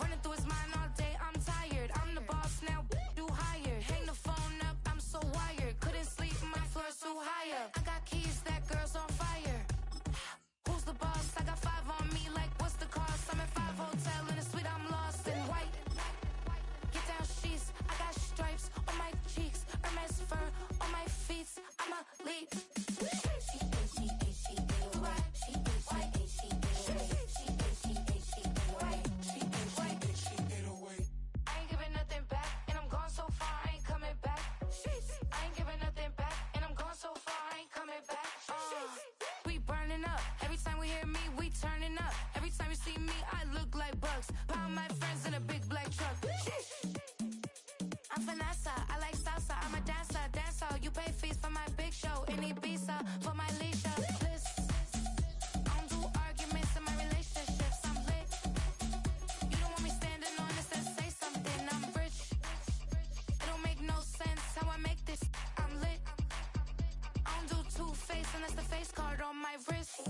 Running through his mind all day, I'm tired. I'm the boss now, do higher. Hang the phone up, I'm so wired. Couldn't sleep, my floor's too higher. I got keys, that girl's on fire. Who's the boss? I got 5 on me, like what's the cost? I'm at 5 hotel in a suite, I'm lost in white. Get down sheets, I got stripes on my cheeks, Hermes fur on my feet. I'm a leap. I ain't giving nothing back, and I'm gone so far, I ain't coming back. I ain't giving nothing back, and I'm gone so far, I ain't coming back. We burning up. Every time we hear me, we turning up. Every time you see me, I look like bugs. Pound my friends in a big black truck. I'm finesse, I like salsa. I'm a dancer, dancer. You pay fees for my big show in Ibiza for my leisure. I don't do arguments in my relationships. I'm lit. You don't want me standing on this and say something. I'm rich. It don't make no sense how I make this. I'm lit. I don't do two-face unless the face card on my wrist.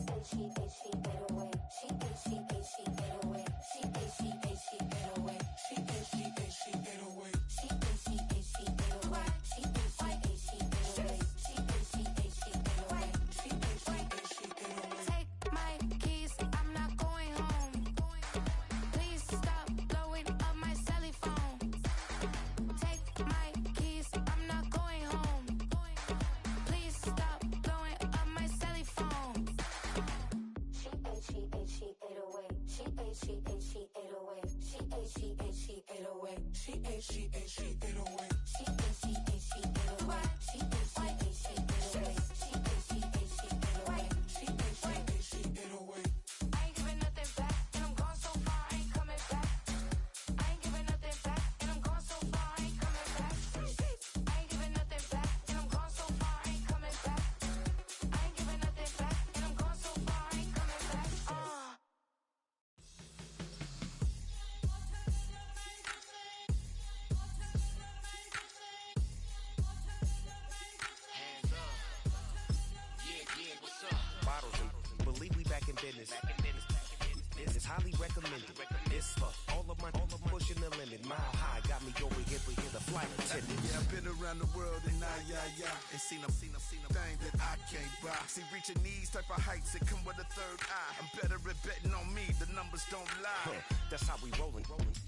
Take my keys, I'm not going home. Please stop blowing up my celly phone. Take my keys, I'm not going home. Please stop blowing up my celly phone. She ate away. She ate away. She ate away. She ate away. She ate away. She ate away. She ate away. She ate away. She ate away. I ain't giving nothing back, and I'm gone so far, I ain't coming back. I ain't giving nothing back, and I'm gone so far, I ain't coming back. I ain't giving nothing back, and I'm gone so far, I ain't coming back. I ain't giving nothing back, and I'm gone so far, I ain't coming back. Hands up. Yeah, what's up? Bottles and believe we back in business. This is highly recommended. This for all of my pushing the limit. Mile high got me over here for the flight attendant. Yeah, I've been around the world and and seen them thing that I can't buy. See, reaching these type of heights that come with a third eye. I'm better at betting on me, the numbers don't lie. That's how we rollin'.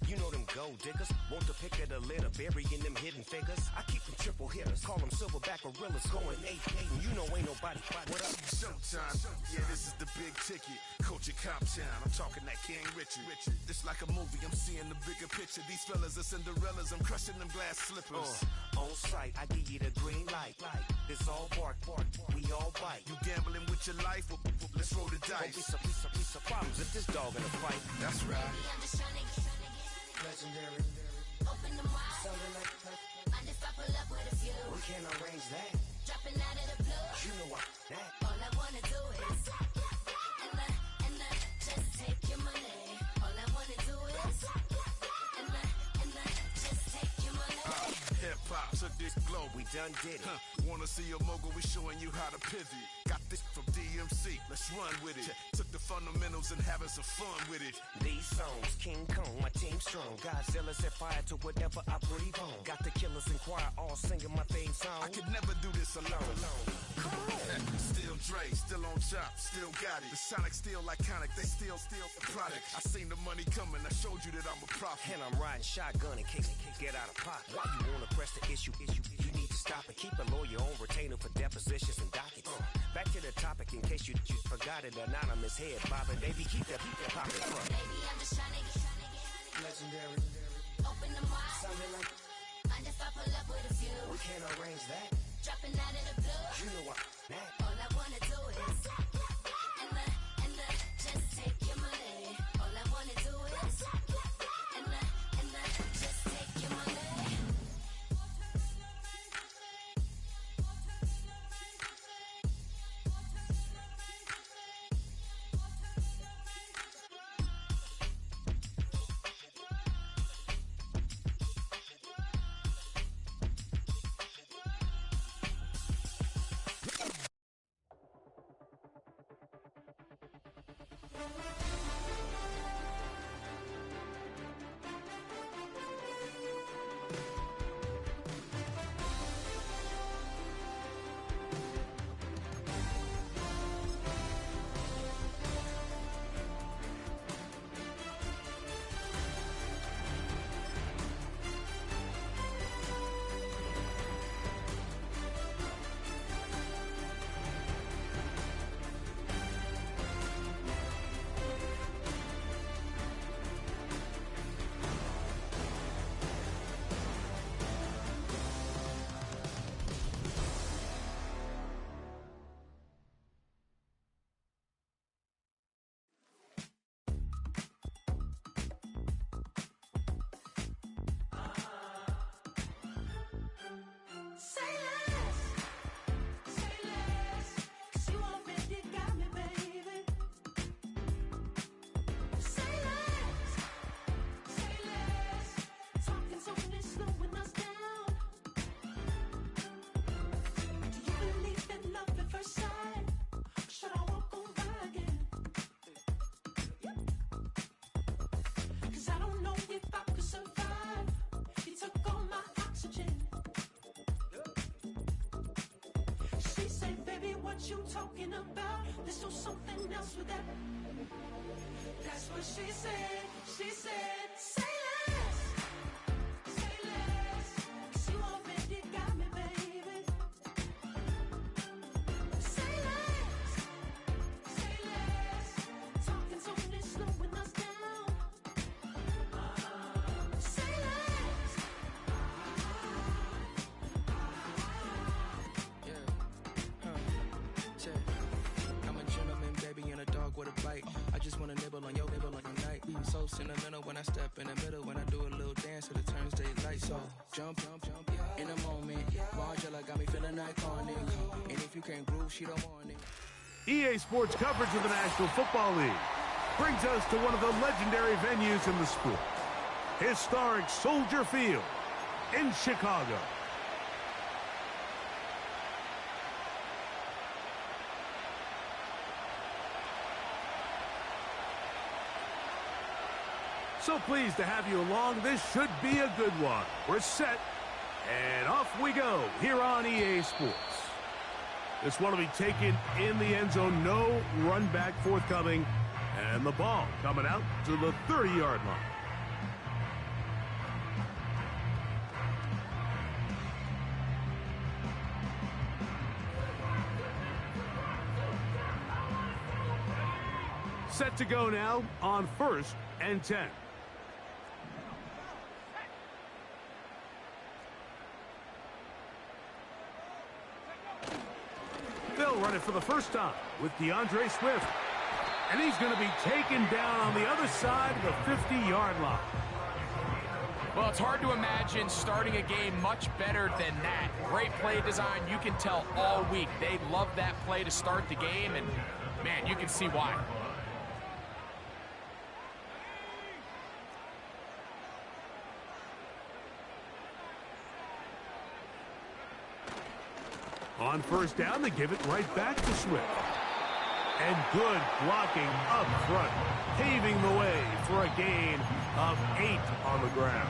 You know them gold diggers. Want the pick of the litter, burying them hidden figures. I keep them triple hitters, call them silverback gorillas, going 8-8. And you know ain't nobody. What up? Showtime. Yeah, this is the big ticket. Culture Cop Town. I'm talking that King Richard. This like a movie. I'm seeing the bigger picture. These fellas are Cinderellas. I'm crushing them glass slippers. On sight, I give you the green light. It's all bark. We all bite. You gambling with your life? Well, let's roll the dice. Piece of problems if this dog in a fight. That's right. Baby, I'm just tryna get Legendary. open them wide. Something like Mind if I pull up with a few? we can't arrange that. Dropping out of the blue. You know what? That. All I wanna do is and just take your money. All I wanna do is and just take your money. Hip hop took this globe. We done did it. Wanna see a mogul? We showing you how to pivot. Got this from DMC. Let's run with it. Took the fundamentals and having some fun with it. These songs, King Kong, my team strong. Godzilla set fire to whatever I breathe on. Got the killers in choir all singing my theme song. I could never do this alone. Still Dre, still on top, still got it. The Sonic still iconic, they still the product. I seen the money coming, I showed you that I'm a prophet. And I'm riding shotgun in case it get out of pocket. Why you wanna press the issue? You need to stop and keep a lawyer on retainer for depositions and dockets. Back to the topic in case you forgot it. Anonymous head bobbing, baby, keep that popping front. Baby, I'm just tryna get Legendary. open them wide. Something like Mind if I pull up with a few? we can't arrange that. Dropping out of the blue. You know what? That. All I wanna do is and just take your money. All I wanna do is and just take your money. what you talking about. Let's do something else with that. That's what she said. She said, say less. Say less. 'Cause you already got me, baby. Say less. Say less. Talking so much, slowing us down. Say less. I'm a gentleman, baby, and a dog with a bite. I just wanna nibble on your night. I'm so sentimental when I step in the middle. When I do a little dance, till it turns daylight. So jump, in a moment. Margella got me feeling iconic. And if you can't groove, she don't want it. EA Sports coverage of the National Football League brings us to one of the legendary venues in the sport, historic Soldier Field in Chicago. So pleased to have you along. This should be a good one. We're set, and off we go here on EA Sports. This one will be taken in the end zone. No run back forthcoming, and the ball coming out to the 30-yard line. Set to go now on 1st and 10. They'll run it for the first time with DeAndre Swift. And he's going to be taken down on the other side of the 50-yard line. Well, it's hard to imagine starting a game much better than that. Great play design. You can tell all week they love that play to start the game, and, man, you can see why. On 1st down, they give it right back to Swift. And good blocking up front, paving the way for a gain of 8 on the ground.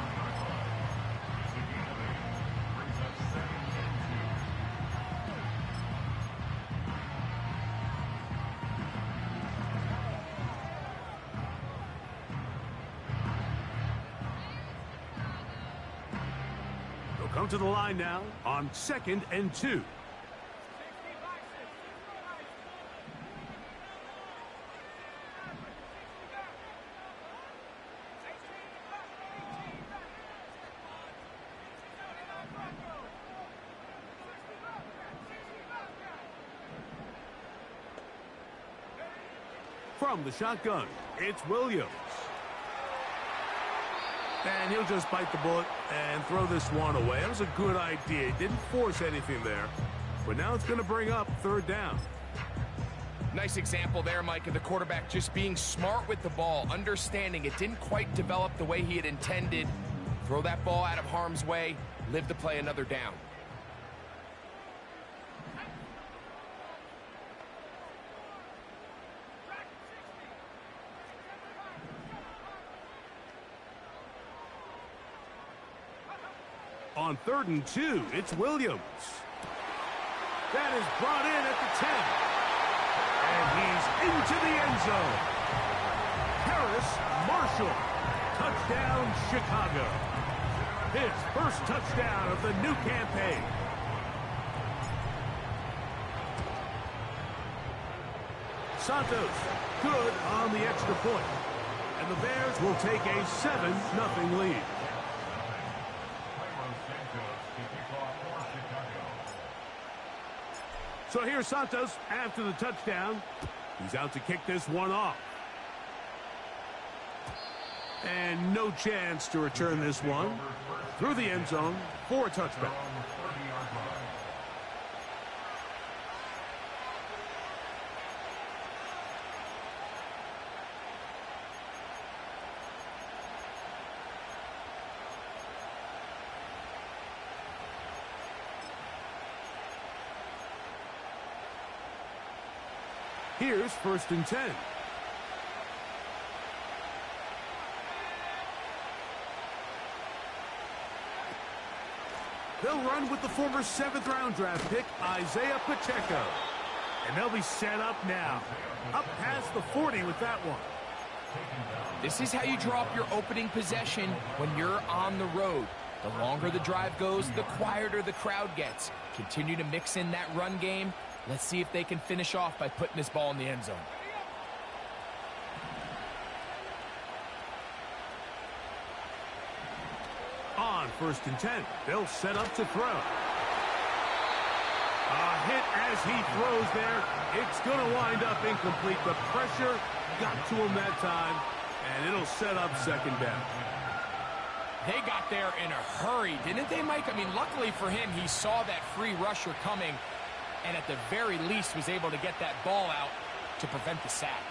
They'll come to the line now on 2nd and 2. From the shotgun, it's Williams. And he'll just bite the bullet and throw this one away. That was a good idea. He didn't force anything there. But now it's going to bring up 3rd down. Nice example there, Mike, of the quarterback just being smart with the ball, understanding it didn't quite develop the way he had intended. Throw that ball out of harm's way, live to play another down. On 3rd and 2, it's Williams. That is brought in at the 10. And he's into the end zone. Harris Marshall. Touchdown, Chicago. His first touchdown of the new campaign. Santos, good on the extra point. And the Bears will take a 7-0 lead. So here's Santos after the touchdown. He's out to kick this one off. And no chance to return this one through the end zone for a touchback. Here's 1st and 10. They'll run with the former 7th-round draft pick, Isaiah Pacheco. And they'll be set up now. Up past the 40 with that one. This is how you draw up your opening possession when you're on the road. The longer the drive goes, the quieter the crowd gets. Continue to mix in that run game. Let's see if they can finish off by putting this ball in the end zone. On 1st and 10, they'll set up to throw. A hit as he throws there. It's going to wind up incomplete. The pressure got to him that time, and it'll set up 2nd down. They got there in a hurry, didn't they, Mike? I mean, luckily for him, he saw that free rusher coming, and at the very least was able to get that ball out to prevent the sack.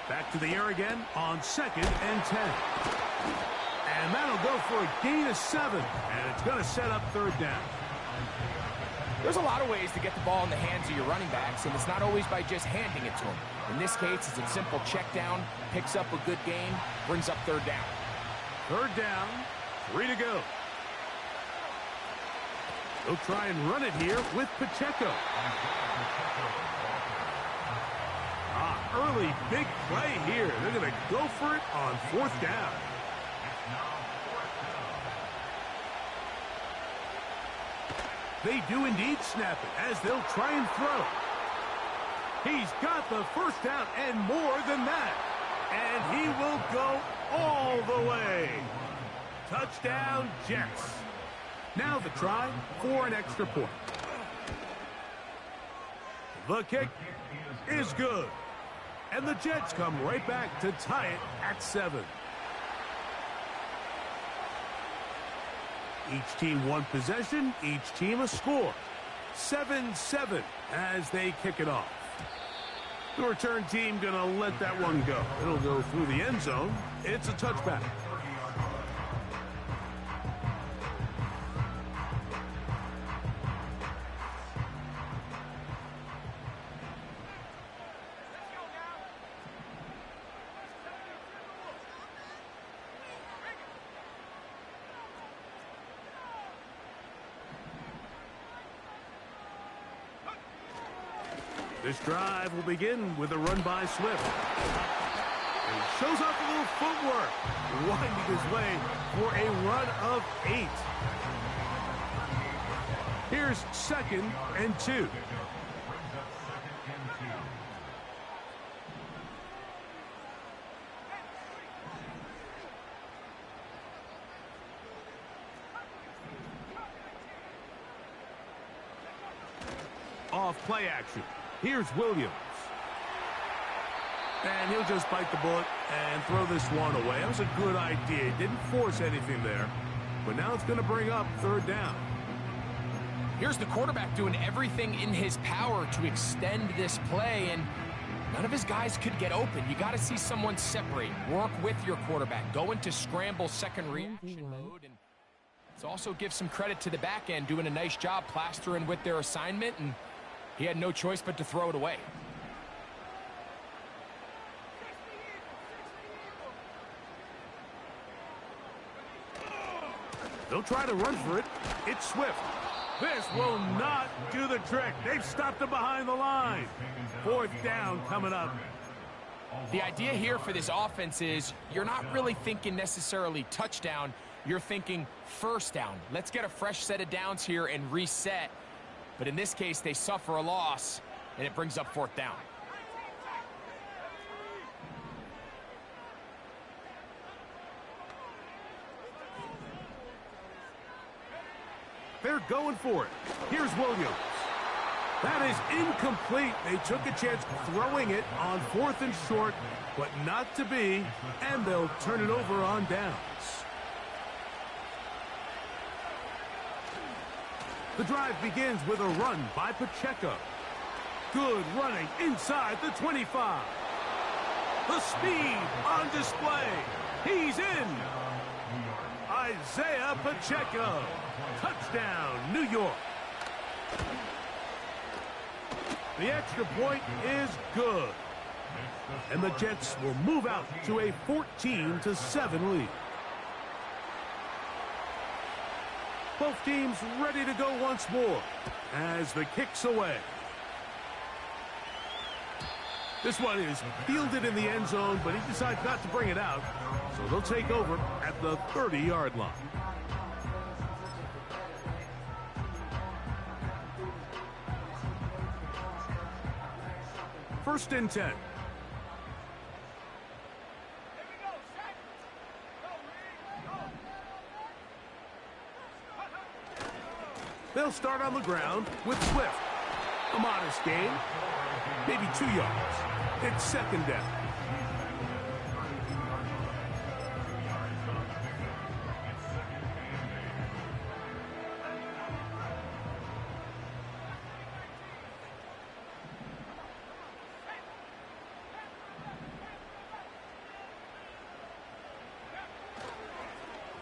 Back to the air again on 2nd and 10. And that'll go for a gain of 7, and it's going to set up 3rd down. There's a lot of ways to get the ball in the hands of your running backs, and it's not always by just handing it to them. In this case, it's a simple check down, picks up a good gain, brings up 3rd down. 3rd down, 3 to go. They'll try and run it here with Pacheco. Early big play here. They're going to go for it on 4th down. They do indeed snap it as they'll try and throw. He's got the 1st down and more than that. And he will go all the way. Touchdown, Jets. Now the try for an extra point. The kick is good. And the Jets come right back to tie it at 7. Each team one possession, each team a score. 7-7 as they kick it off. The return team going to let that one go. It'll go through the end zone. It's a touchback. This drive will begin with a run by Swift. He shows off a little footwork, winding his way for a run of 8. Here's 2nd and 2. Off play action. Here's Williams. And he'll just bite the bullet and throw this one away. That was a good idea. He didn't force anything there. But now it's going to bring up 3rd down. Here's the quarterback doing everything in his power to extend this play, and none of his guys could get open. You got to see someone separate. Work with your quarterback. Go into scramble second reaction mode. And let's also give some credit to the back end doing a nice job plastering with their assignment, and he had no choice but to throw it away. They'll try to run for it. It's Swift. This will not do the trick. They've stopped him behind the line. 4th down coming up. The idea here for this offense is you're not really thinking necessarily touchdown. You're thinking 1st down. Let's get a fresh set of downs here and reset. But in this case, they suffer a loss, and it brings up 4th down. They're going for it. Here's Williams. That is incomplete. They took a chance throwing it on 4th and short, but not to be, and they'll turn it over on downs. The drive begins with a run by Pacheco. Good running inside the 25. The speed on display. He's in. Isaiah Pacheco. Touchdown, New York. The extra point is good. And the Jets will move out to a 14-7 lead. Both teams ready to go once more as the kick's away. This one is fielded in the end zone, but he decides not to bring it out. So they'll take over at the 30-yard line. First and 10. They'll start on the ground with Swift. A modest gain, maybe 2 yards. It's second down.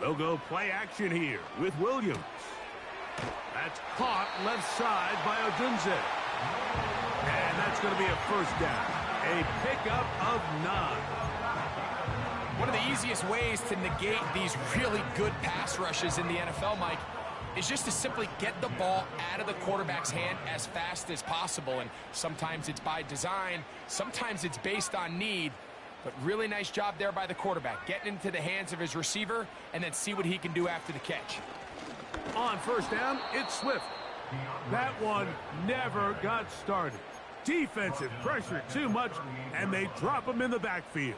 They'll go play action here with Williams. That's caught left side by Odunze. And that's going to be a first down. A pickup of 9. One of the easiest ways to negate these really good pass rushes in the NFL, Mike, is just to simply get the ball out of the quarterback's hand as fast as possible. And sometimes it's by design, sometimes it's based on need. But really nice job there by the quarterback, getting into the hands of his receiver and then see what he can do after the catch. On first down, it's Swift. That one never got started. Defensive pressure too much, and they drop him in the backfield.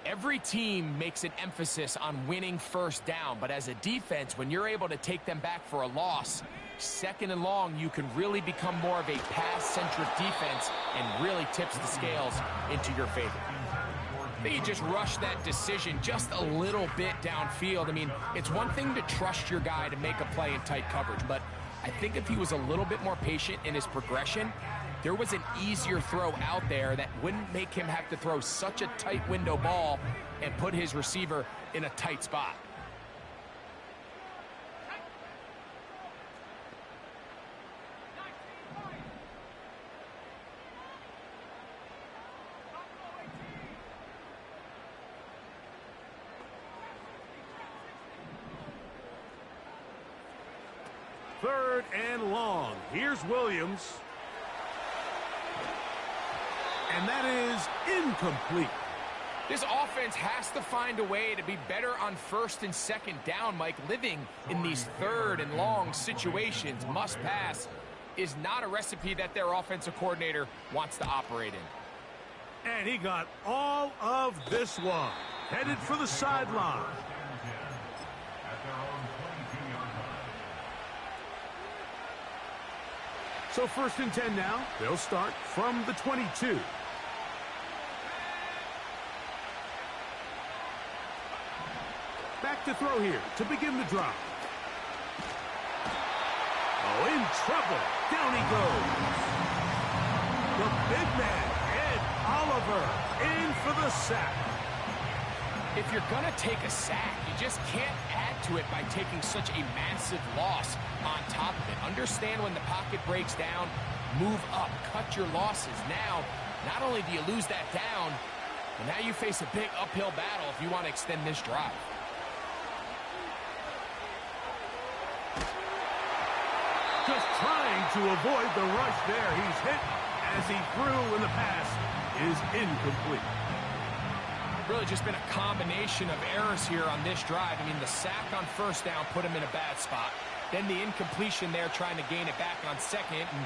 Every team makes an emphasis on winning first down, but as a defense, when you're able to take them back for a loss, second and long, you can really become more of a pass-centric defense and really tips the scales into your favor. I think he just rushed that decision just a little bit downfield. I mean, it's one thing to trust your guy to make a play in tight coverage, but I think if he was a little bit more patient in his progression, there was an easier throw out there that wouldn't make him have to throw such a tight window ball and put his receiver in a tight spot. Third and long. Here's Williams. And that is incomplete. This offense has to find a way to be better on first and second down, Mike. Living in these third and long situations, must pass, is not a recipe that their offensive coordinator wants to operate in. And he got all of this one. Headed for the sideline. So first and 10 now. They'll start from the 22. Back to throw here to begin the drive. Oh, in trouble. Down he goes. The big man, Ed Oliver, in for the sack. If you're going to take a sack, you just can't add to it by taking such a massive loss on top of it. Understand when the pocket breaks down, move up, cut your losses. Now, not only do you lose that down, but now you face a big uphill battle if you want to extend this drive. Just trying to avoid the rush there. He's hit as he threw, and the pass is incomplete. Really just been a combination of errors here on this drive. I mean, the sack on first down put him in a bad spot. Then the incompletion there trying to gain it back on second. And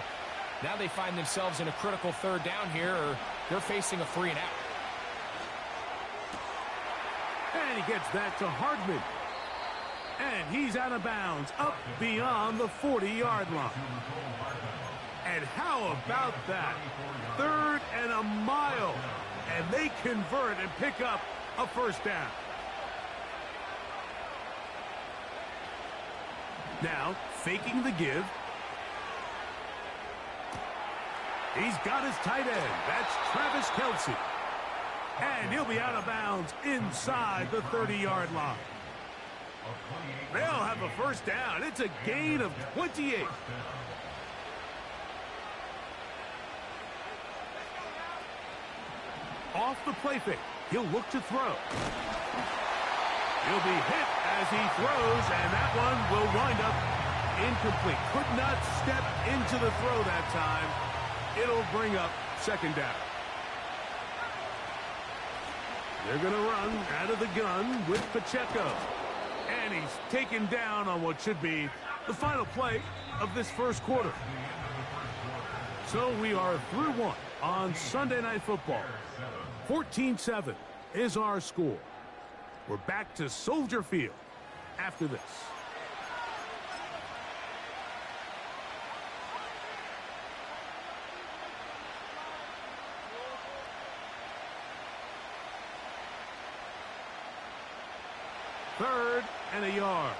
now they find themselves in a critical third down here, or they're facing a 3 and out. And he gets that to Hardman. And he's out of bounds, up beyond the 40-yard line. And how about that? Third and a mile. And they convert and pick up a first down. Now, faking the give. He's got his tight end. That's Travis Kelce. And he'll be out of bounds inside the 30-yard line. They'll have a first down. It's a gain of 28. Off the play fake. He'll look to throw. He'll be hit as he throws, and that one will wind up incomplete. Could not step into the throw that time. It'll bring up second down. They're going to run out of the gun with Pacheco. And he's taken down on what should be the final play of this first quarter. So we are through one on Sunday Night Football. 14-7 is our score. We're back to Soldier Field after this. Third and a yard.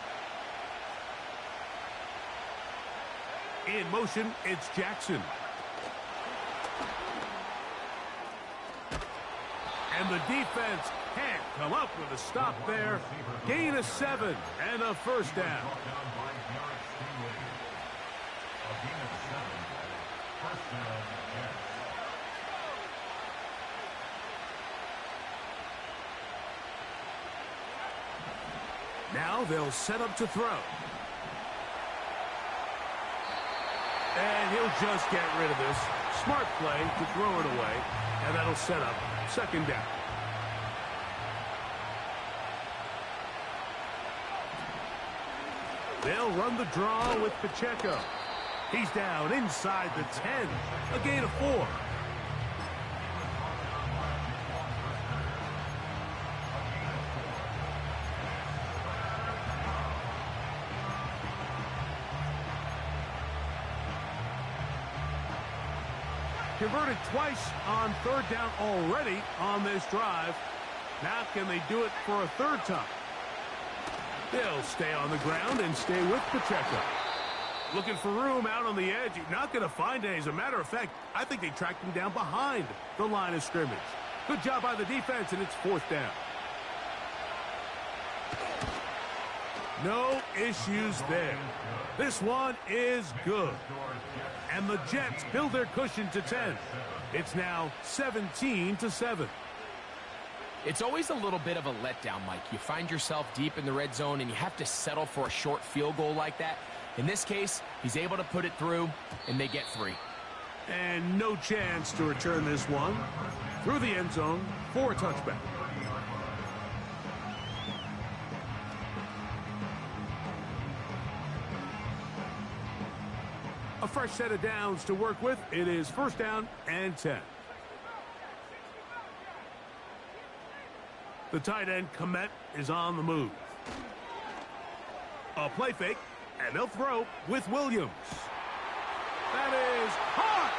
In motion, it's Jackson. And the defense can't come up with a stop there. Gain of 7 and a first down. Now they'll set up to throw. And he'll just get rid of this. Smart play to throw it away. And that'll set up second down. They'll run the draw with Pacheco. He's down inside the 10. A gain of 4. Converted twice on third down already on this drive. Now can they do it for a third time? They'll stay on the ground and stay with Pacheco. Looking for room out on the edge. You're not going to find it. As a matter of fact, I think they tracked him down behind the line of scrimmage. Good job by the defense, and it's fourth down. No issues there. This one is good. And the Jets build their cushion to 10. It's now 17-7. It's always a little bit of a letdown, Mike. You find yourself deep in the red zone, and you have to settle for a short field goal like that. In this case, he's able to put it through, and they get 3. And no chance to return this one through the end zone for a touchback. A fresh set of downs to work with. It is first down and 10. The tight end, Komet, is on the move. A play fake, and they'll throw with Williams. That is caught!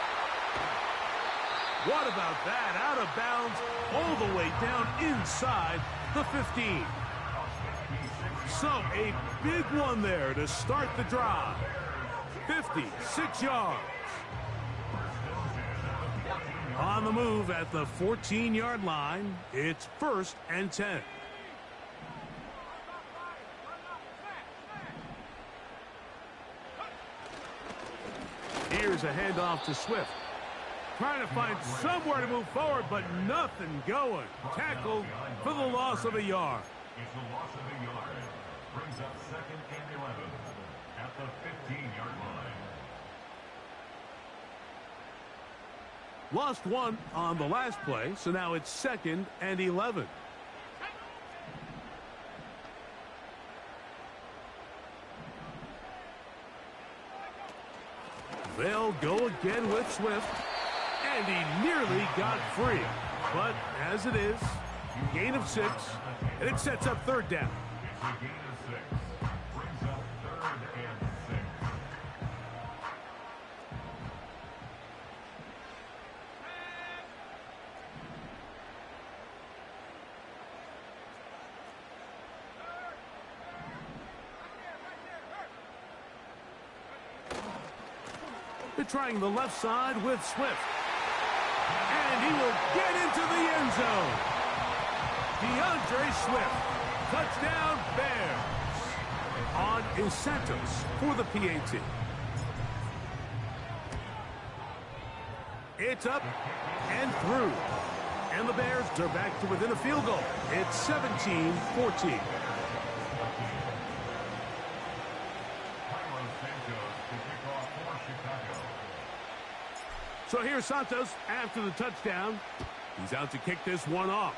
What about that? Out of bounds, all the way down inside the 15. So, a big one there to start the drive. 56 yards. On the move at the 14-yard line, it's first and 10. Here's a handoff to Swift. Trying to find somewhere to move forward, but nothing going. Tackled for the loss of a yard. It's the loss of a yard. Brings up second and 11 at the 15-yard line. Lost one on the last play, so now it's second and 11. They'll go again with Swift, and he nearly got free. But as it is, gain of 6, and it sets up third down. It's a gain of 6. Brings up third and 6. They're trying the left side with Swift. And he will get into the end zone. DeAndre Swift. Touchdown Bears. On is Santos for the PAT. It's up and through. And the Bears are back to within a field goal. It's 17-14. So here's Santos after the touchdown. He's out to kick this one off.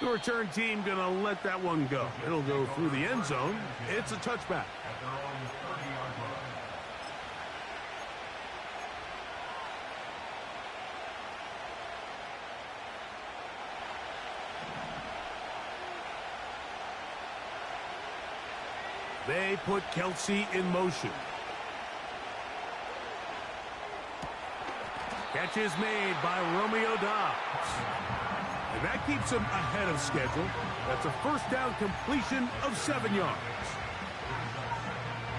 The return team going to let that one go. It'll go through the end zone. It's a touchback. At their own 30-yard line. They put Kelsey in motion. Catch is made by Romeo Dobbs. And that keeps him ahead of schedule. That's a first down completion of 7 yards.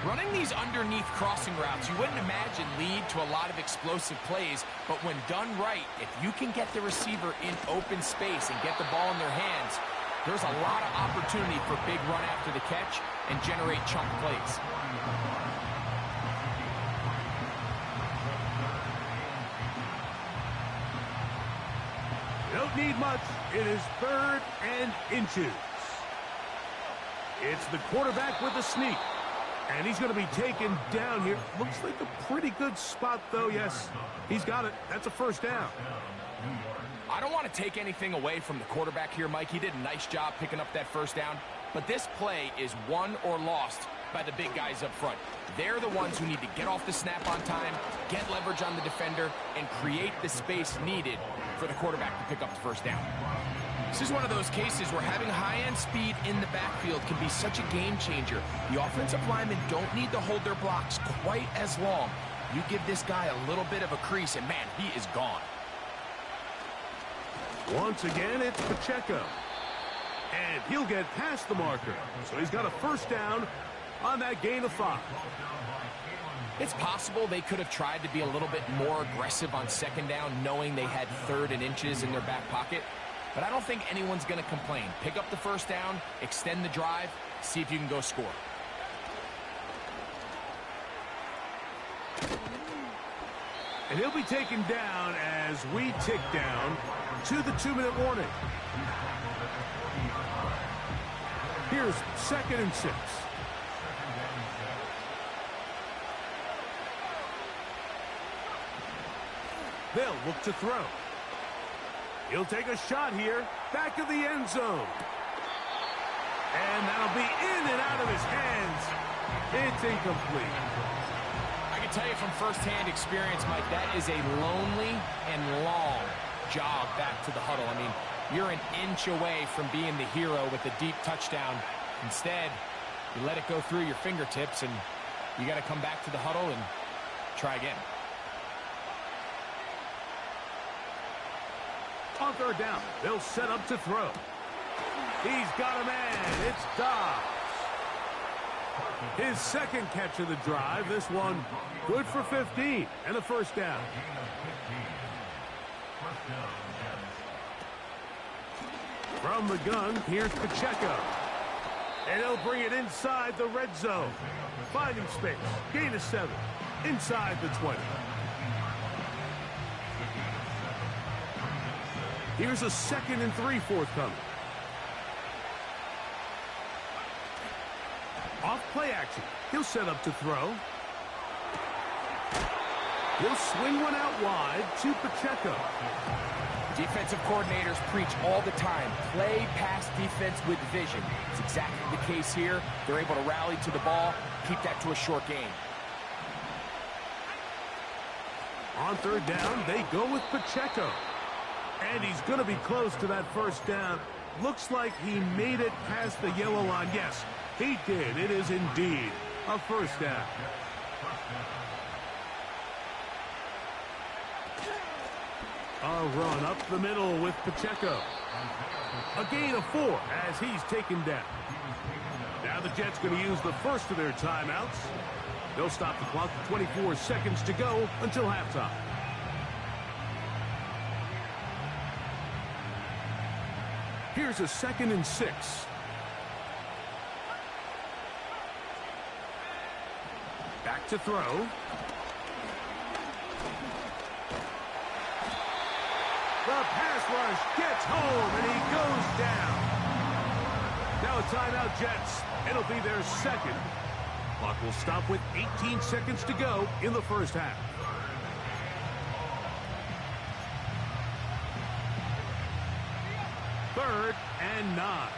Running these underneath crossing routes, you wouldn't imagine lead to a lot of explosive plays, but when done right, if you can get the receiver in open space and get the ball in their hands, there's a lot of opportunity for big run after the catch and generate chunk plays. They don't need much. It is 3rd and inches. It's the quarterback with the sneak. And he's going to be taken down here. Looks like a pretty good spot, though. Yes, he's got it. That's a first down. I don't want to take anything away from the quarterback here, Mike. He did a nice job picking up that first down. But this play is won or lost by the big guys up front. They're the ones who need to get off the snap on time, get leverage on the defender, and create the space needed for the quarterback to pick up the first down. This is one of those cases where having high-end speed in the backfield can be such a game changer. The offensive linemen don't need to hold their blocks quite as long. You give this guy a little bit of a crease, and man, he is gone. Once again, it's Pacheco. And he'll get past the marker. So he's got a first down on that gain of 5. It's possible they could have tried to be a little bit more aggressive on second down, knowing they had 3rd and inches in their back pocket. But I don't think anyone's going to complain. Pick up the first down, extend the drive, see if you can go score. And he'll be taken down as we tick down to the 2-minute warning. Here's 2nd and 6. They'll look to throw. He'll take a shot here, back of the end zone. And that'll be in and out of his hands. It's incomplete. I can tell you from firsthand experience, Mike, that is a lonely and long jog back to the huddle. I mean, you're an inch away from being the hero with a deep touchdown. Instead, you let it go through your fingertips, and you got to come back to the huddle and try again. On 3rd down, they'll set up to throw. He's got a man. It's Dobbs. His 2nd catch of the drive. This one good for 15 and a first down. From the gun, here's Pacheco. And he'll bring it inside the red zone. Finding space. Gain of 7. Inside the 20. Here's a 2nd and 3 forthcoming. Off play action. He'll set up to throw. He'll swing one out wide to Pacheco. Defensive coordinators preach all the time, play pass defense with vision. It's exactly the case here. They're able to rally to the ball, keep that to a short gain. On 3rd down, they go with Pacheco. And he's going to be close to that first down. Looks like he made it past the yellow line. Yes, he did. It is indeed a first down. A run up the middle with Pacheco. A gain of 4 as he's taken down. Now the Jets going to use the first of their timeouts. They'll stop the clock. 24 seconds to go until halftime. Here's a 2nd and 6. Back to throw. The pass rush gets home, and he goes down. Now a timeout, Jets. It'll be their 2nd. Clock will stop with 18 seconds to go in the first half. Third and 9.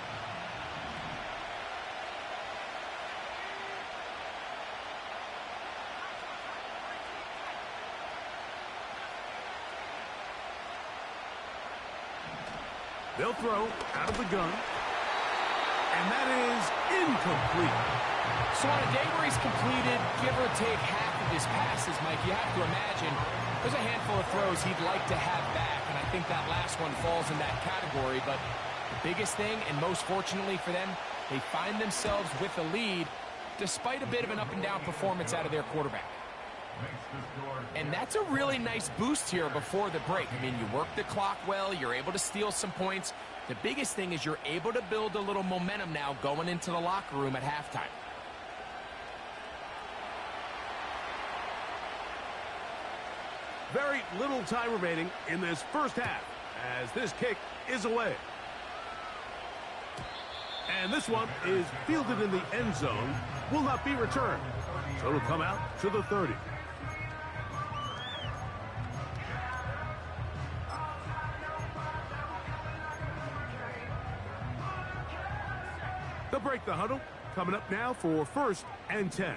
They'll throw out of the gun. And that is incomplete. So on a day where he's completed, give or take half of his passes, Mike, you have to imagine there's a handful of throws he'd like to have back, and I think that last one falls in that category. But the biggest thing, and most fortunately for them, they find themselves with a lead despite a bit of an up-and-down performance out of their quarterback. And that's a really nice boost here before the break. I mean, you work the clock well, you're able to steal some points. The biggest thing is you're able to build a little momentum now going into the locker room at halftime. Very little time remaining in this first half as this kick is away. And this one is fielded in the end zone, will not be returned. So it'll come out to the 30. They'll break the huddle. Coming up now for 1st and 10.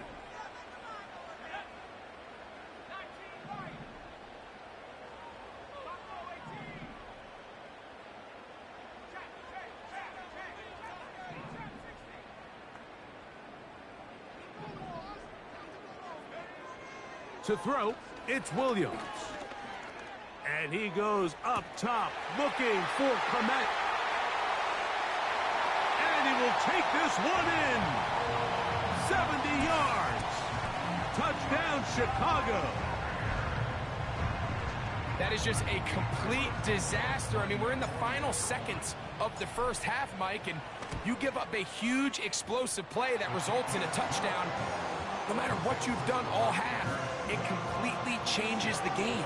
To throw, it's Williams. And he goes up top, looking for Clement. And he will take this one in. 70 yards. Touchdown, Chicago. That is just a complete disaster. I mean, we're in the final seconds of the first half, Mike, and you give up a huge explosive play that results in a touchdown. No matter what you've done all half, it completely changes the game.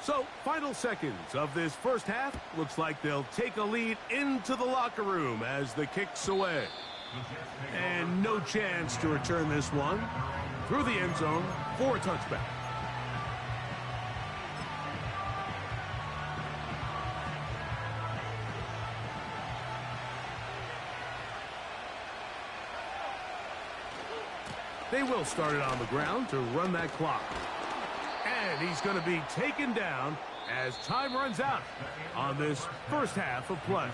So, final seconds of this first half. Looks like they'll take a lead into the locker room as the kick's away. And no chance to return this one through the end zone for a touchback. They will start it on the ground to run that clock. And he's going to be taken down as time runs out on this first half of play.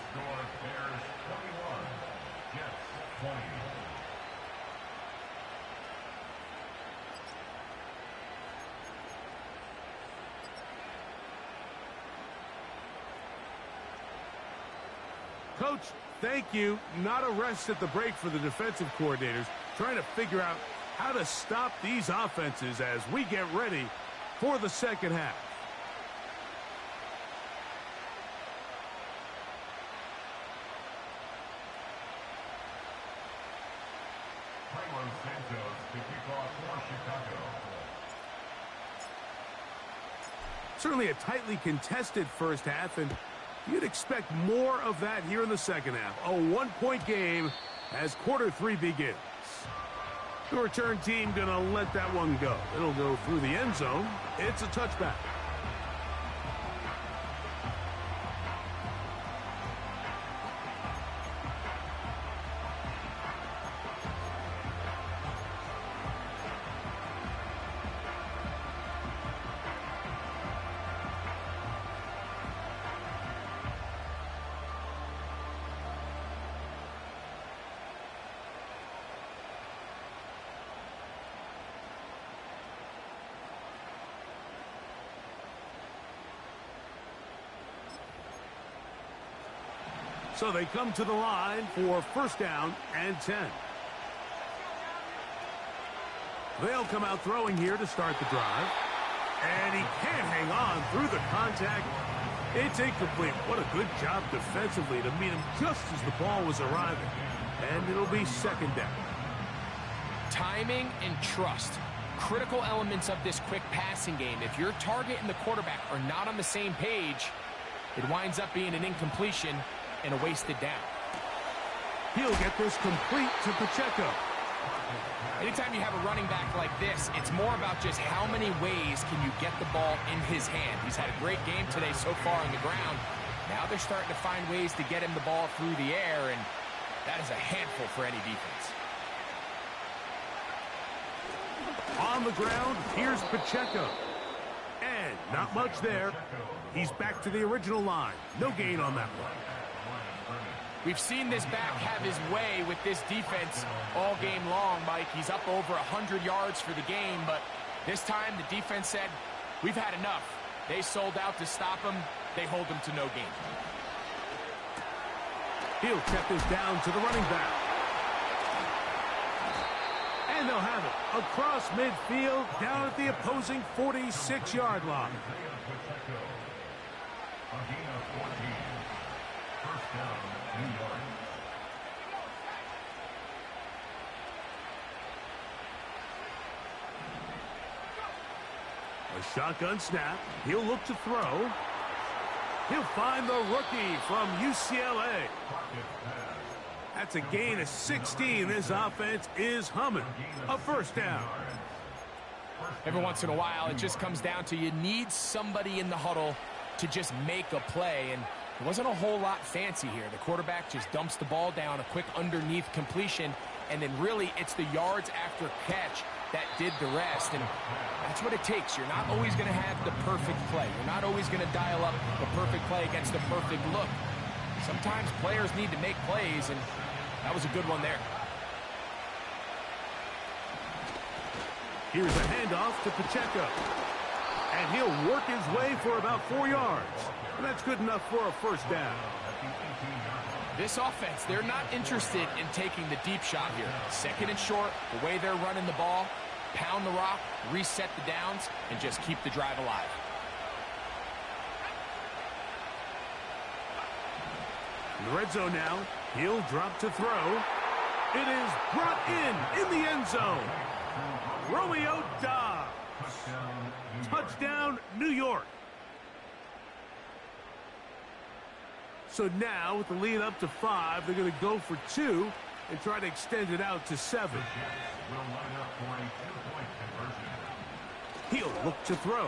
Coach, thank you. Not a rest at the break for the defensive coordinators, trying to figure out how to stop these offenses as we get ready for the second half. Certainly a tightly contested first half, and you'd expect more of that here in the second half. A one-point game as quarter 3 begins. The return team going to let that one go. It'll go through the end zone. It's a touchback. So they come to the line for first down and 10. They'll come out throwing here to start the drive. And he can't hang on through the contact. It's incomplete. What a good job defensively to meet him just as the ball was arriving. And it'll be second down. Timing and trust. Critical elements of this quick passing game. If your target and the quarterback are not on the same page, it winds up being an incompletion and a wasted down. He'll get this complete to Pacheco. Anytime you have a running back like this, it's more about just how many ways can you get the ball in his hand. He's had a great game today so far on the ground. Now they're starting to find ways to get him the ball through the air, and that is a handful for any defense. On the ground, here's Pacheco. And not much there. He's back to the original line. No gain on that one. We've seen this back have his way with this defense all game long, Mike. He's up over 100 yards for the game, but this time the defense said, we've had enough. They sold out to stop him. They hold him to no gain. He'll check this down to the running back. And they'll have it across midfield down at the opposing 46-yard line. A shotgun snap. He'll look to throw. He'll find the rookie from UCLA. That's a gain of 16. This offense is humming. A first down. Every once in a while, it just comes down to you need somebody in the huddle to just make a play, and it wasn't a whole lot fancy here. The quarterback just dumps the ball down, a quick underneath completion, and then really it's the yards after catch that did the rest, and that's what it takes. You're not always going to have the perfect play. You're not always going to dial up the perfect play against the perfect look. Sometimes players need to make plays, and that was a good one there. Here's a handoff to Pacheco. And he'll work his way for about 4 yards. And that's good enough for a first down. This offense, they're not interested in taking the deep shot here. Second and short, the way they're running the ball, pound the rock, reset the downs, and just keep the drive alive. In the red zone now, he'll drop to throw. It is brought in the end zone. Romeo Dobbs. Touchdown, New York. So now, with the lead up to 5, they're going to go for 2 and try to extend it out to 7. He'll look to throw.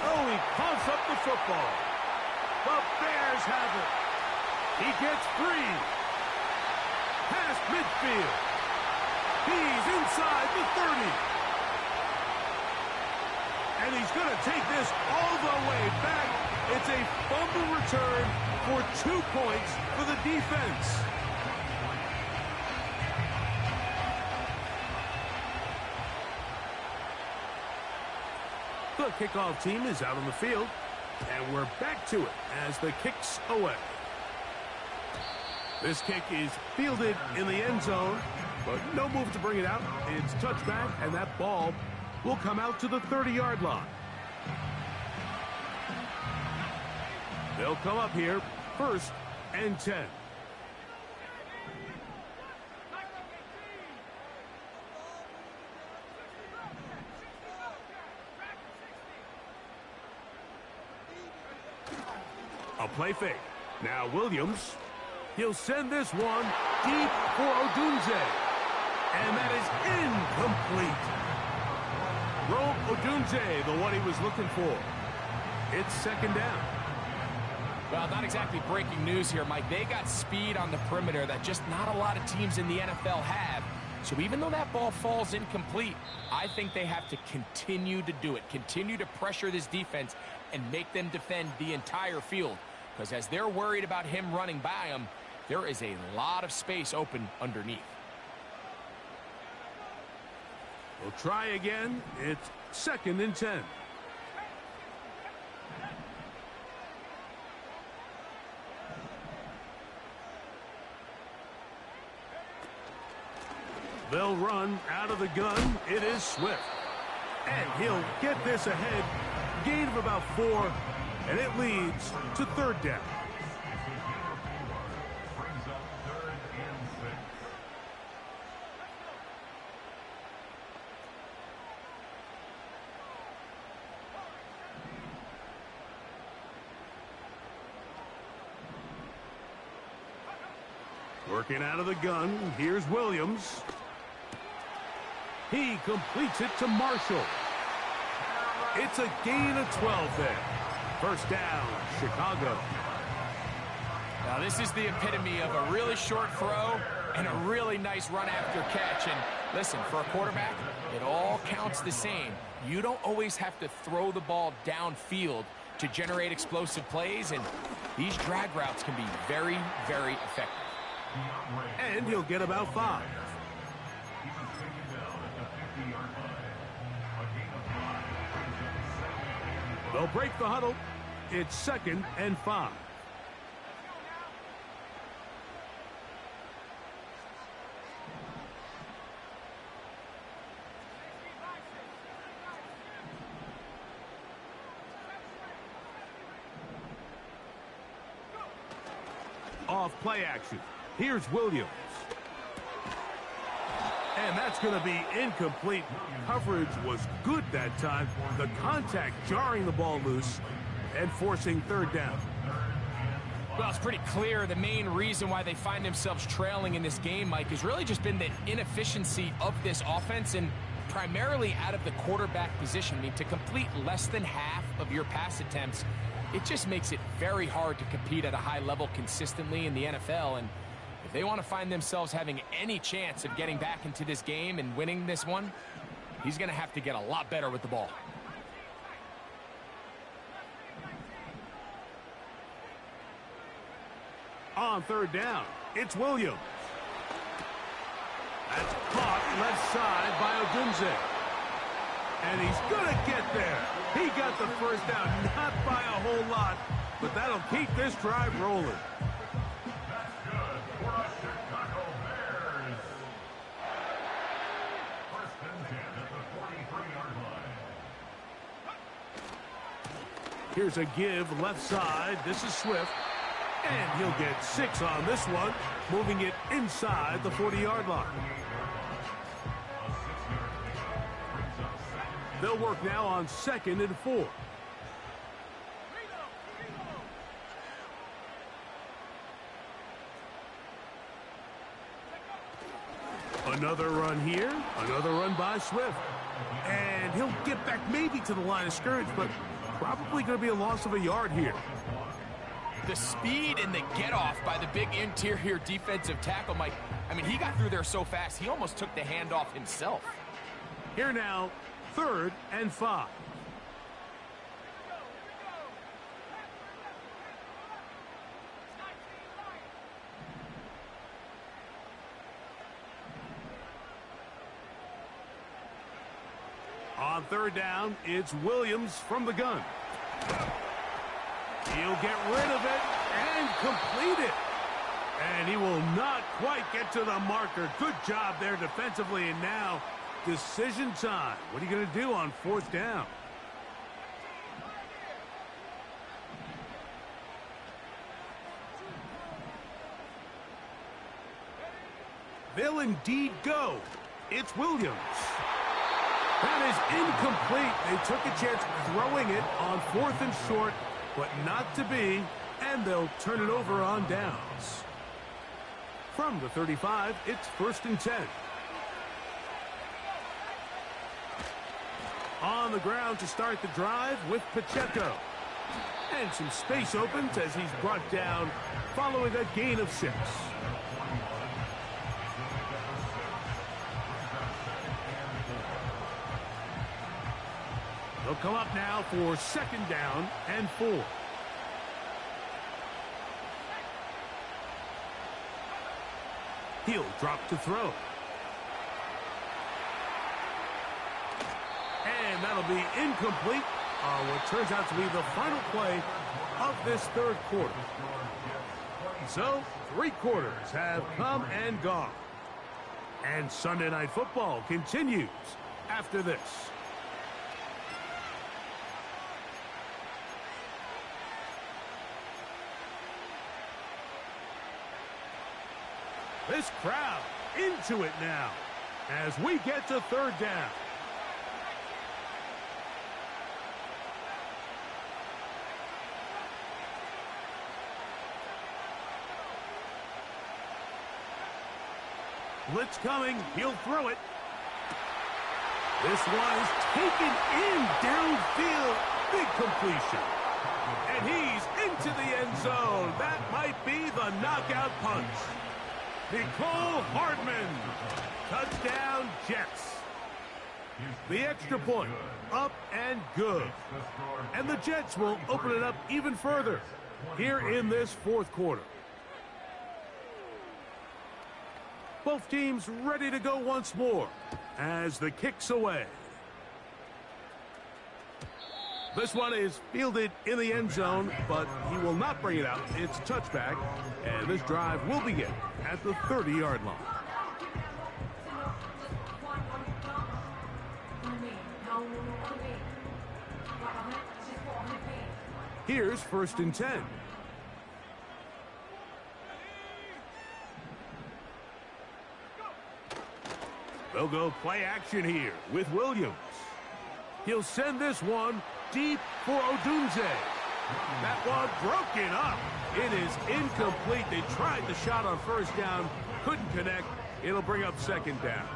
Oh, he coughs up the football. The Bears have it. He gets free. Past midfield. He's inside the 30. And he's going to take this all the way back. It's a fumble return for 2 points for the defense. The kickoff team is out on the field, and we're back to it as the kick's away. This kick is fielded in the end zone, but no move to bring it out. It's touchback, and that ball will come out to the 30-yard line. They'll come up here, 1st and 10. A play fake. Now Williams. He'll send this one deep for Odunze. And that is incomplete. Rome Odunze, the one he was looking for. It's second down. Well, not exactly breaking news here, Mike. They got speed on the perimeter that just not a lot of teams in the NFL have. So even though that ball falls incomplete, I think they have to continue to do it. Continue to pressure this defense and make them defend the entire field. Because as they're worried about him running by them, there is a lot of space open underneath. We'll try again. It's 2nd and 10. They'll run out of the gun. It is Swift. And he'll get this ahead gain of about 4, and it leads to third down. Brings up 3rd and 6. Working out of the gun, here's Williams. He completes it to Marshall. It's a gain of 12 there. First down, Chicago. Now this is the epitome of a really short throw and a really nice run after catch. And listen, for a quarterback, it all counts the same. You don't always have to throw the ball downfield to generate explosive plays, and these drag routes can be very, very effective. And he'll get about 5. He was taken down at the 50-yard line. A gain of 5 brings up 2nd and 5. They'll break the huddle. It's 2nd and 5. Off play action. Here's Williams. And that's going to be incomplete. Coverage was good that time. The contact jarring the ball loose and forcing third down. Well, it's pretty clear the main reason why they find themselves trailing in this game, Mike, has really just been the inefficiency of this offense and primarily out of the quarterback position. I mean, to complete less than half of your pass attempts, it just makes it very hard to compete at a high level consistently in the NFL. And if they want to find themselves having any chance of getting back into this game and winning this one, he's going to have to get a lot better with the ball. On third down, it's Williams. That's caught left side by Odunze. And he's going to get there. He got the first down, not by a whole lot, but that'll keep this drive rolling. That's good for the Chicago Bears. 1st and 10 at the 43-yard line. Here's a give left side. This is Swift. And he'll get 6 on this one, moving it inside the 40-yard line. They'll work now on 2nd and 4. Another run here, another run by Swift. And he'll get back maybe to the line of scrimmage, but probably going to be a loss of a yard here. The speed and the get-off by the big interior defensive tackle, Mike. I mean, he got through there so fast, he almost took the handoff himself. Here now, 3rd and 5. On third down, it's Williams from the gun. He'll get rid of it and complete it. And he will not quite get to the marker. Good job there defensively, and now decision time. What are you going to do on 4th down? They'll indeed go. It's Williams. That is incomplete. They took a chance throwing it on 4th and short, but not to be, and they'll turn it over on downs. From the 35, it's 1st and 10. On the ground to start the drive with Pacheco. And some space opens as he's brought down following a gain of 6. They'll come up now for 2nd down and 4. He'll drop to throw. And that'll be incomplete on what turns out to be the final play of this 3rd quarter. So, 3 quarters have come and gone. And Sunday Night Football continues after this. This crowd into it now as we get to third down. Blitz coming. He'll throw it. This one is taken in downfield. Big completion. And he's into the end zone. That might be the knockout punch. Nicole Hardman. Touchdown, Jets. The extra point. Up and good. And the Jets will open it up even further here in this fourth quarter. Both teams ready to go once more as the kick's away. This one is fielded in the end zone, but he will not bring it out. It's touchback, and this drive will begin at the 30-yard line. Here's 1st and 10. They'll go play action here with Williams. He'll send this one deep for Odunze. That one broken up. It is incomplete. They tried the shot on first down, couldn't connect. It'll bring up second down.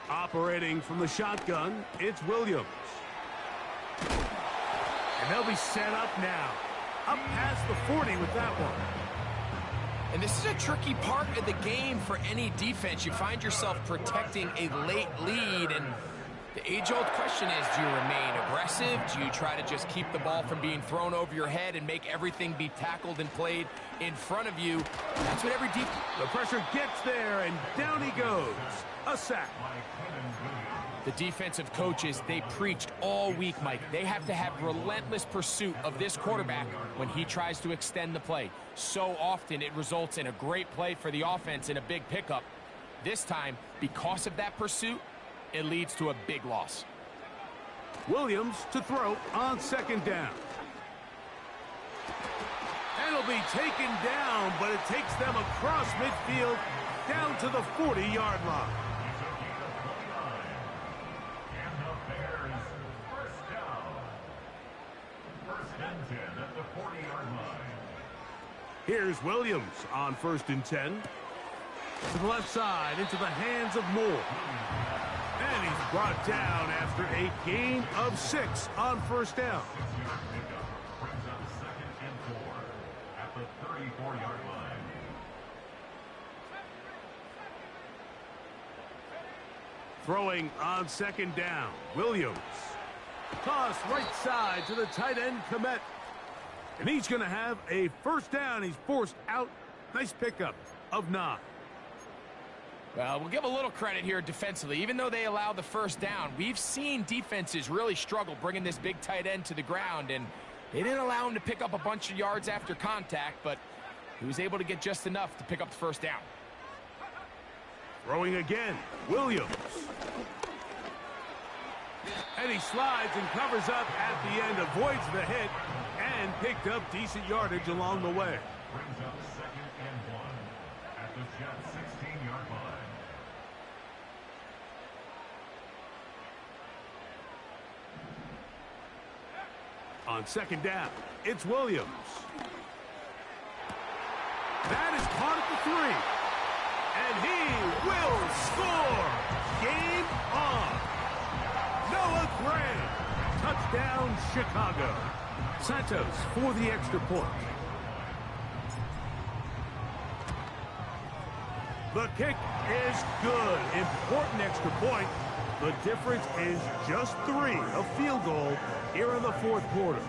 Operating from the shotgun, it's Williams. And they'll be set up now. Up past the 40 with that one. And this is a tricky part of the game for any defense. You find yourself protecting a late lead, and the age-old question is, do you remain aggressive? Do you try to just keep the ball from being thrown over your head and make everything be tackled and played in front of you? That's what every defense... The pressure gets there, and down he goes. A sack. The defensive coaches, they preached all week, Mike. They have to have relentless pursuit of this quarterback when he tries to extend the play. So often it results in a great play for the offense and a big pickup. This time, because of that pursuit, it leads to a big loss. Williams to throw on second down. And it'll be taken down, but it takes them across midfield down to the 40-yard line. Here's Williams on 1st and 10. To the left side, into the hands of Moore. And he's brought down after a gain of 6 on first down. Brings up 2nd and 4 at the 34-yard line. Throwing on second down, Williams. Toss right side to the tight end, Komet. And he's going to have a first down. He's forced out. Nice pickup of 9. Well, we'll give a little credit here defensively. Even though they allow the first down, we've seen defenses really struggle bringing this big tight end to the ground, and they didn't allow him to pick up a bunch of yards after contact, but he was able to get just enough to pick up the first down. Throwing again, Williams. And he slides and covers up at the end, avoids the hit, and picked up decent yardage along the way. Brings up 2nd and 1 at the Jets 16-yard line. On second down, it's Williams. That is caught at the 3. And he will score. Game on. Noah Gray. Touchdown, Chicago. Santos for the extra point. The kick is good. Important extra point. The difference is just 3. A field goal here in the fourth quarter.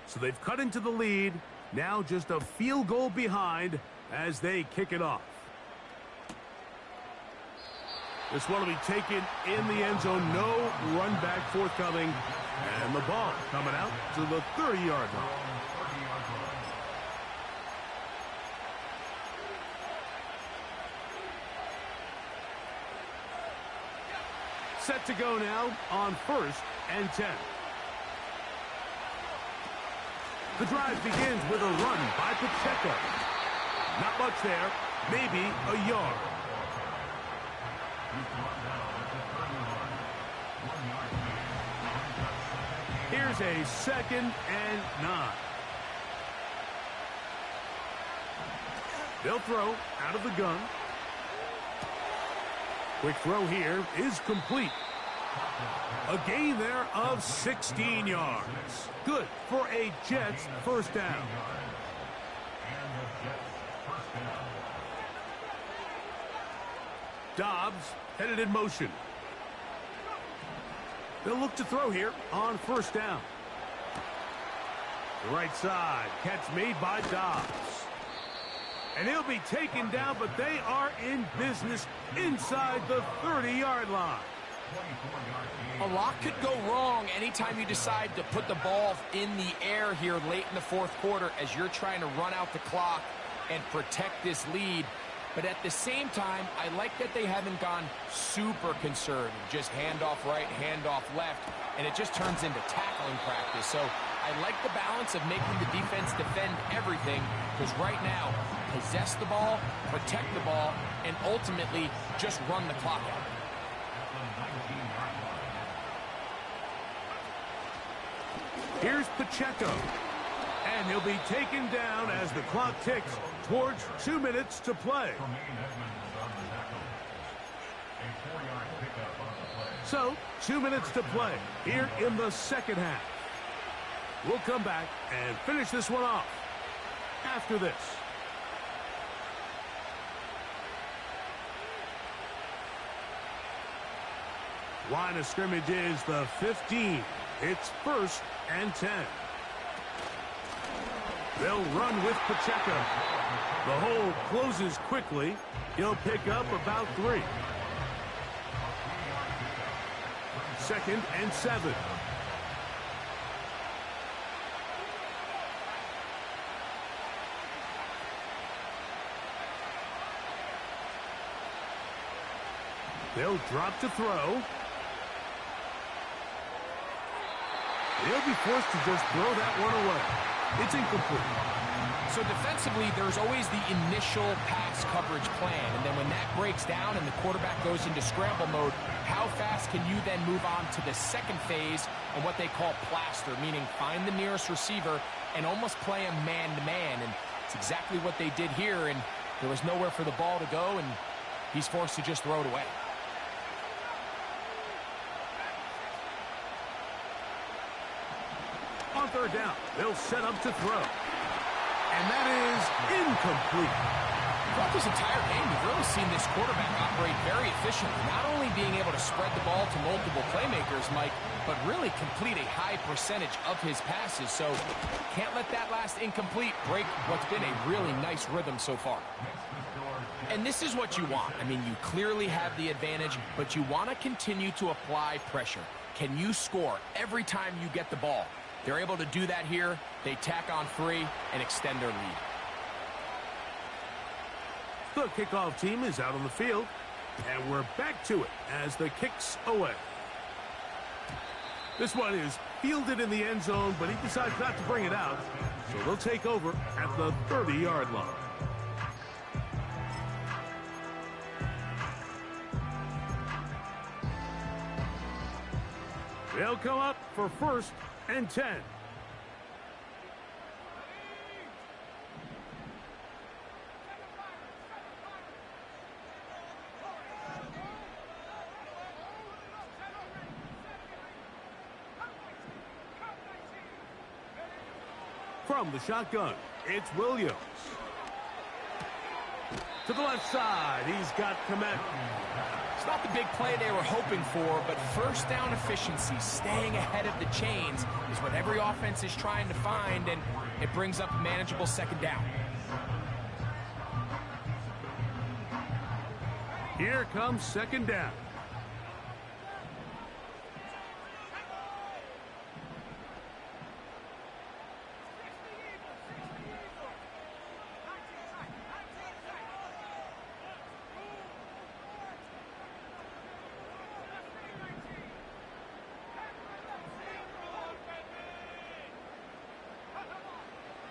So they've cut into the lead. Now just a field goal behind as they kick it off. This one will be taken in the end zone. No run back forthcoming. And the ball coming out to the 30-yard line. Set to go now on 1st and 10. The drive begins with a run by Pacheco. Not much there, maybe a yard. Here's a 2nd and 9. They'll throw out of the gun. Quick throw here is complete. A gain there of 16 yards. Good for a Jets first down. Dobbs headed in motion. They'll look to throw here on 1st down. The right side, catch made by Dobbs. And he'll be taken down, but they are in business inside the 30-yard line. A lot could go wrong anytime you decide to put the ball in the air here late in the 4th quarter as you're trying to run out the clock and protect this lead. But at the same time, I like that they haven't gone super conservative. Just handoff right, handoff left, and it just turns into tackling practice. So I like the balance of making the defense defend everything, because right now, possess the ball, protect the ball, and ultimately just run the clock out. Here's Pacheco. And he'll be taken down as the clock ticks towards 2 minutes to play. So, 2 minutes to play here in the 2nd half. We'll come back and finish this one off after this. Line of scrimmage is the 15. It's 1st and 10. They'll run with Pacheco. The hole closes quickly. He'll pick up about 3. 2nd and 7. They'll drop to throw. He'll be forced to just throw that one away. It's incomplete. So defensively, there's always the initial pass coverage plan, and then when that breaks down and the quarterback goes into scramble mode, how fast can you then move on to the 2nd phase and what they call plaster, meaning find the nearest receiver and almost play him man-to-man, and it's exactly what they did here, and there was nowhere for the ball to go, and he's forced to just throw it away. On 3rd down, they'll set up to throw. And that is incomplete. Throughout this entire game, we've really seen this quarterback operate very efficiently, not only being able to spread the ball to multiple playmakers, Mike, but really complete a high percentage of his passes. So can't let that last incomplete break what's been a really nice rhythm so far. And this is what you want. I mean, you clearly have the advantage, but you want to continue to apply pressure. Can you score every time you get the ball? They're able to do that here. They tack on 3 and extend their lead. The kickoff team is out on the field, and we're back to it as the kick's away. This one is fielded in the end zone, but he decides not to bring it out, so they'll take over at the 30-yard line. They'll come up for 1st and 10. From the shotgun, it's Williams. To the left side, he's got Komet. It's not the big play they were hoping for, but 1st down efficiency, staying ahead of the chains, is what every offense is trying to find, and it brings up a manageable 2nd down. Here comes 2nd down.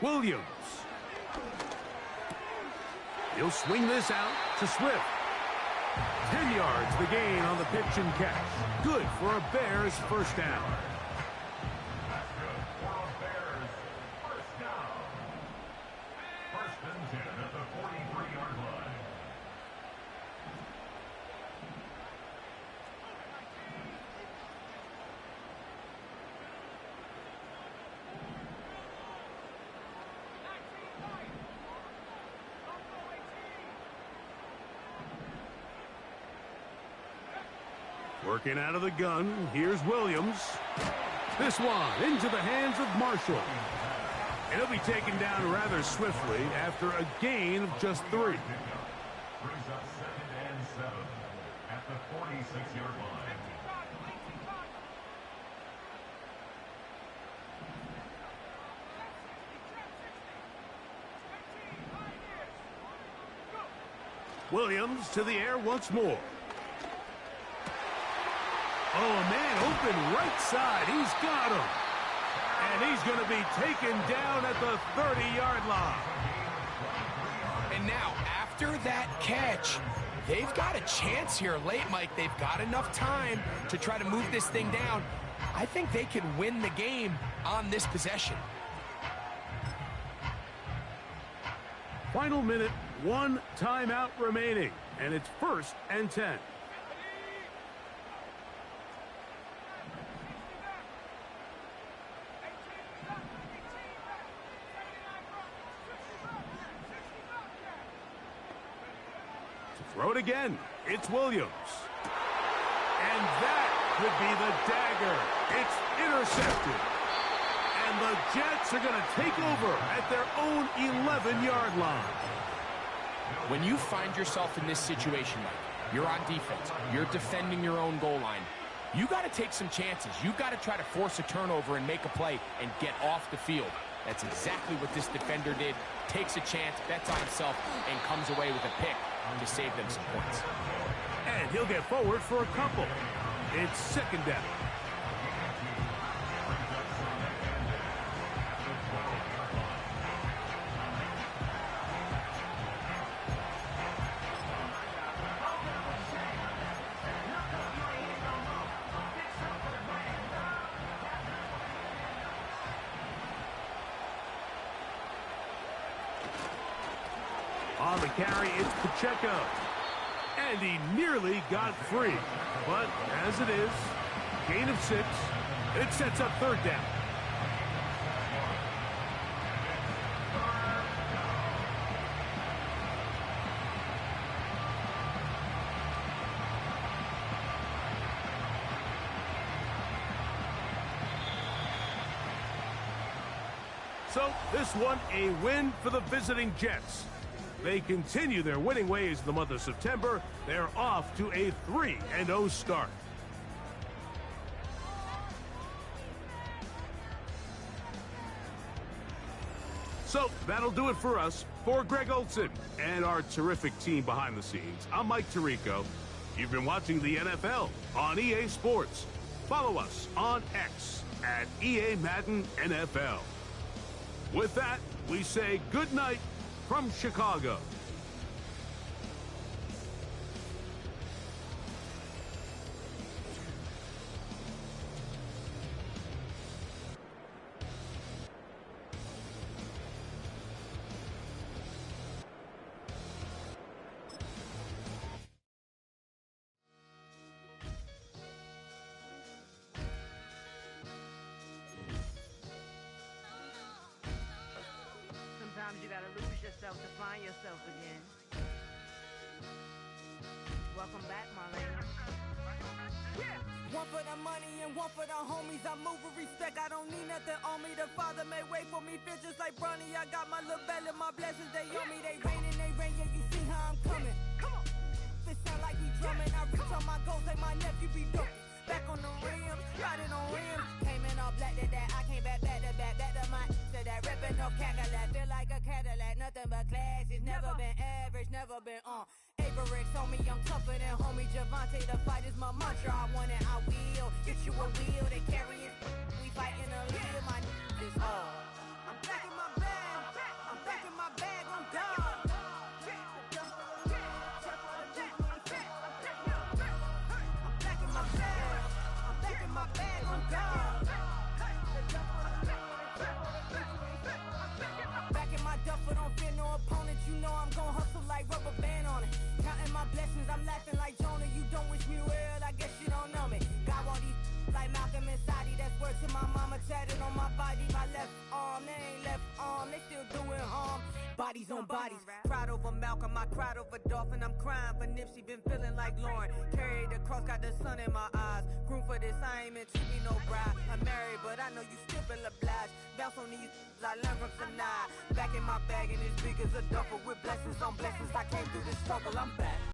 Williams. He'll swing this out to Swift. 10 yards the gain on the pitch and catch. Good for a Bears first down. That's good for a Bears first down. First and 10 at the 43-yard line. Working out of the gun, here's Williams. This one into the hands of Marshall. And he'll be taken down rather swiftly after a gain of just 3. Brings up 2nd and 7 at the 46-yard line. Williams to the air once more. Oh, man, open right side. He's got him. And he's going to be taken down at the 30-yard line. And now, after that catch, they've got a chance here late, Mike. They've got enough time to try to move this thing down. I think they can win the game on this possession. Final minute, 1 timeout remaining, and it's 1st and 10. Throw it again. It's Williams. And that could be the dagger. It's intercepted. And the Jets are going to take over at their own 11-yard line. When you find yourself in this situation, Mike, you're on defense, you're defending your own goal line, you got to take some chances. You got to try to force a turnover and make a play and get off the field. That's exactly what this defender did. Takes a chance, bets on himself, and comes away with a pick to save them some points. And he'll get forward for a couple. It's 2nd down. On the carry, it's Pacheco. And he nearly got free. But as it is, gain of 6. It sets up 3rd down. So this one a win for the visiting Jets. They continue their winning ways in the month of September. They're off to a 3-0 start. So that'll do it for us. For Greg Olson and our terrific team behind the scenes, I'm Mike Tirico. You've been watching the NFL on EA Sports. Follow us on X at EA Madden NFL. With that, we say good night from Chicago. Sometimes you gotta lose yourself to find yourself again. Welcome back, Marlena. Yeah. One for the money and one for the homies. I move with respect, I don't need nothing on me. The Father may wait for me, bitches like Bronny. I got my little belly, my blessings, they on me. They rain, yeah, you see how I'm coming. Come on. This sound like we drumming. I reach on my goals like my nephew be dope. Back on the rims, riding on rims. Came in all black to that, I came back to my to that ripping no Cadillac. Feel like a Cadillac, nothing but class. It's never been average, never been on. Averix on me, I'm tougher than homie Javante. The fight is my mantra, I want it, I will. Get you a wheel, they carry it. We fighting a lead, my is hard. I'm back in my bag. gon' hustle like rubber band on it. Counting my blessings, I'm laughing like Jonah. You don't wish me well, I guess you don't know me. Got all these like Malcolm and Sadie. That's word to my mama, tatted on my body. My left arm, they ain't left arm, they still doing harm. Bodies on bodies, cried over Malcolm, I cried over Dolphin. I'm crying for Nipsey, been feeling like Lauren. Carried the cross, got the sun in my eyes. Groom for this, I ain't meant to be no bride. I'm married, but I know you still feel obliged. Bounce on these, I learned from Sanaa. Back in my bag and it's big as a duffel with blessings on blessings. I came through this struggle, I'm back.